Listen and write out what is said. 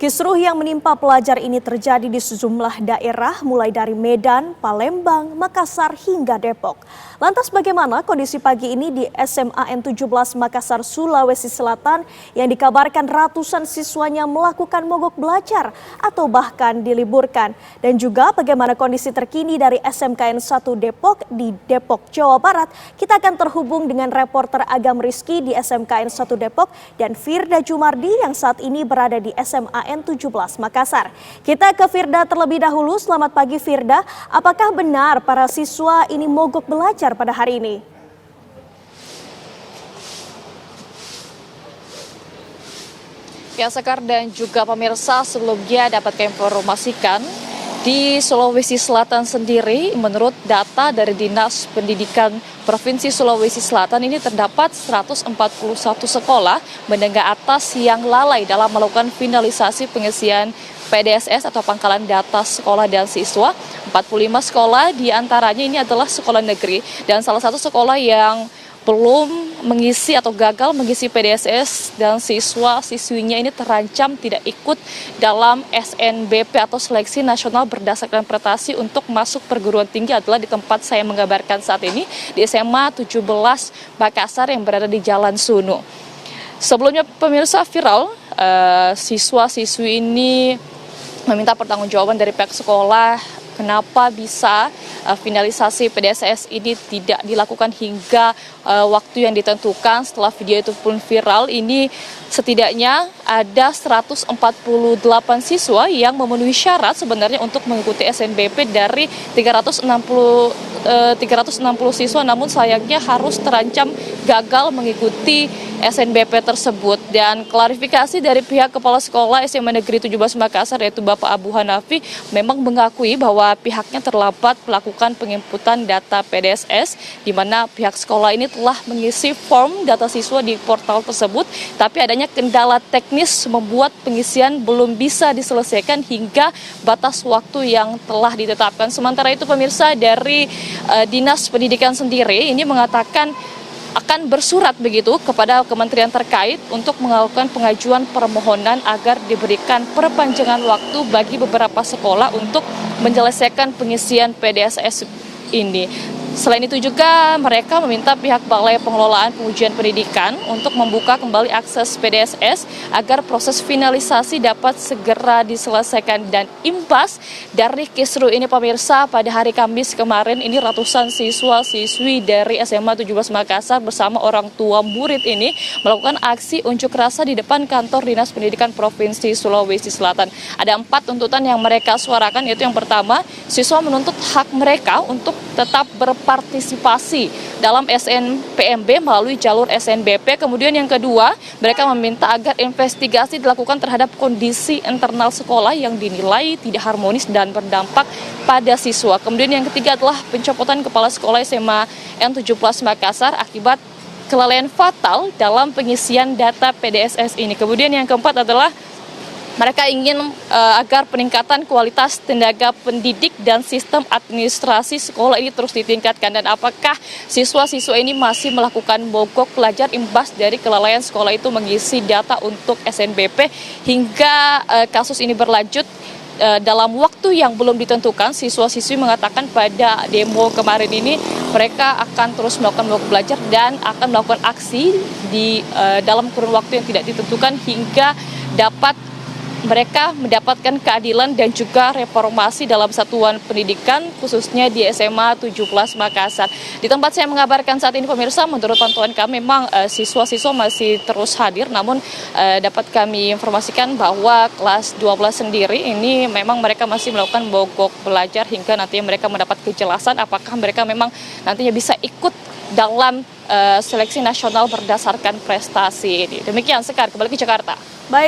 Kisruh yang menimpa pelajar ini terjadi di sejumlah daerah mulai dari Medan, Palembang, Makassar hingga Depok. Lantas bagaimana kondisi pagi ini di SMA N17 Makassar, Sulawesi Selatan yang dikabarkan ratusan siswanya melakukan mogok belajar atau bahkan diliburkan. Dan juga bagaimana kondisi terkini dari SMKN 1 Depok di Depok, Jawa Barat. Kita akan terhubung dengan reporter Agam Rizky di SMKN 1 Depok dan Firda Jumardi yang saat ini berada di SMA N17 Makassar. Kita ke Firda terlebih dahulu. Selamat pagi Firda, apakah benar para siswa ini mogok belajar pada hari ini? Ya, Sekar dan juga pemirsa, sebelumnya dapat kami informasikan di Sulawesi Selatan sendiri, menurut data dari Dinas Pendidikan Provinsi Sulawesi Selatan ini terdapat 141 sekolah menengah atas yang lalai dalam melakukan finalisasi pengisian PDSS atau pangkalan data sekolah dan siswa. 45 sekolah diantaranya ini adalah sekolah negeri dan salah satu sekolah yang belum mengisi atau gagal mengisi PDSS dan siswa-siswinya ini terancam tidak ikut dalam SNBP atau seleksi nasional berdasarkan prestasi untuk masuk perguruan tinggi adalah di tempat saya mengabarkan saat ini di SMA 17 Makassar yang berada di Jalan Sunu. Sebelumnya pemirsa viral, siswa-siswi ini meminta pertanggungjawaban dari pihak sekolah kenapa bisa finalisasi PDSS ini tidak dilakukan hingga waktu yang ditentukan. Setelah video itu pun viral, ini setidaknya ada 148 siswa yang memenuhi syarat sebenarnya untuk mengikuti SNBP dari 360 siswa, namun sayangnya harus terancam gagal mengikuti SNBP tersebut. Dan klarifikasi dari pihak Kepala Sekolah SMA Negeri 17 Makassar yaitu Bapak Abu Hanafi memang mengakui bahwa pihaknya terlambat melakukan penginputan data PDSS, di mana pihak sekolah ini telah mengisi form data siswa di portal tersebut, tapi adanya kendala teknis membuat pengisian belum bisa diselesaikan hingga batas waktu yang telah ditetapkan. Sementara itu pemirsa, dari Dinas Pendidikan sendiri ini mengatakan akan bersurat begitu kepada kementerian terkait untuk melakukan pengajuan permohonan agar diberikan perpanjangan waktu bagi beberapa sekolah untuk menyelesaikan pengisian PDSS ini. Selain itu juga mereka meminta pihak Balai Pengelolaan Pengujian Pendidikan untuk membuka kembali akses PDSS agar proses finalisasi dapat segera diselesaikan. Dan imbas dari kisruh ini pemirsa, pada hari Kamis kemarin ini ratusan siswa-siswi dari SMA 17 Makassar bersama orang tua murid ini melakukan aksi unjuk rasa di depan kantor Dinas Pendidikan Provinsi Sulawesi Selatan. Ada 4 tuntutan yang mereka suarakan, yaitu yang pertama, siswa menuntut hak mereka untuk tetap berpartisipasi dalam SNPMB melalui jalur SNBP. Kemudian yang kedua, mereka meminta agar investigasi dilakukan terhadap kondisi internal sekolah yang dinilai tidak harmonis dan berdampak pada siswa. Kemudian yang ketiga adalah pencopotan kepala sekolah SMA N17 Makassar akibat kelalaian fatal dalam pengisian data PDSS ini. Kemudian yang keempat adalah mereka ingin agar peningkatan kualitas tenaga pendidik dan sistem administrasi sekolah ini terus ditingkatkan. Dan apakah siswa-siswa ini masih melakukan mogok belajar imbas dari kelalaian sekolah itu mengisi data untuk SNBP hingga kasus ini berlanjut dalam waktu yang belum ditentukan. Siswa-siswi mengatakan pada demo kemarin ini mereka akan terus melakukan mogok belajar dan akan melakukan aksi di dalam kurun waktu yang tidak ditentukan hingga dapat mereka mendapatkan keadilan dan juga reformasi dalam satuan pendidikan, khususnya di SMA 17 Makassar. Di tempat saya mengabarkan saat ini pemirsa, menurut pantauan kami memang siswa-siswa masih terus hadir, namun dapat kami informasikan bahwa kelas 12 sendiri ini memang mereka masih melakukan mogok belajar hingga nantinya mereka mendapat kejelasan apakah mereka memang nantinya bisa ikut dalam seleksi nasional berdasarkan prestasi ini. Demikian, Sekar, kembali ke Jakarta. Baik.